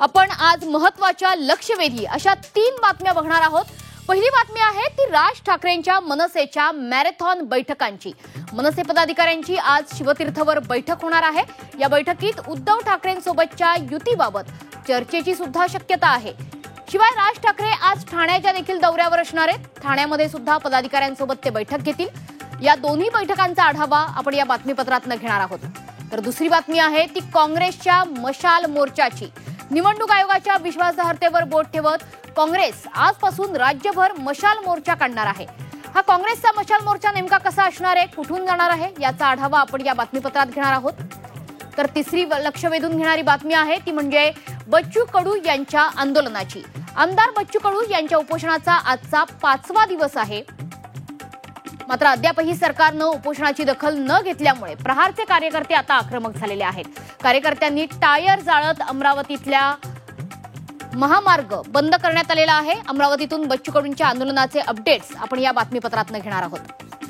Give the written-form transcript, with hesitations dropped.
आपण आज महत्त्वाच्या लक्षवेधी अशा 3 बातम्या बघणार आहोत। पहिली बातमी आहे ती राज ठाकरेंच्या मनसेच्या मॅरेथॉन बैठकांची। मनसे पदाधिकाऱ्यांची आज शिवतीर्थवर बैठक होणार आहे। या बैठकीत उद्धव ठाकरेंसोबतच्या युतीबाबत चर्चेची सुद्धा शक्यता आहे। शिवाय राज ठाकरे आज ठाण्याच्या देखील दौऱ्यावर असणार आहेत। ठाण्यामध्ये सुद्धा पदाधिकाऱ्यांसोबत ते बैठक घेतील। या दोन्ही बैठकांचा आढावा आपण या बातमीपत्रातून घेणार आहोत। तर दुसरी बातमी आहे ती काँग्रेसच्या मशाल मोर्चाची। निवडणूक आयोगाच्या विश्वासार्हतेवर बोट ठेवत काँग्रेस आजपासून राज्यभर मशाल मोर्चा काढणार आहे। हा काँग्रेसचा मशाल मोर्चा नेमका कसा असणार आहे, कुठून जाणार आहे, याचा आढावा आपण या बातमीपत्रात घेणार आहोत। तर तिसरी लक्ष वेधून घेणारी बातमी आहे ती म्हणजे बच्चू कडू यांच्या आंदोलनाची। आमदार बच्चू कडू यांच्या उपोषणाचा आजचा 5वा दिवस आहे। मात्र अद्यापही सरकारनं उपोषणाची दखल न घेतल्यामुळे प्रहारचे कार्यकर्ते आता आक्रमक झालेले आहेत। कार्यकर्त्यांनी टायर जाळत अमरावतीतल्या महामार्ग बंद करण्यात आलेला आहे। अमरावतीतून बच्चू कडूंच्या आंदोलनाचे अपडेट्स आपण या बातमीपत्रातून घेणार आहोत।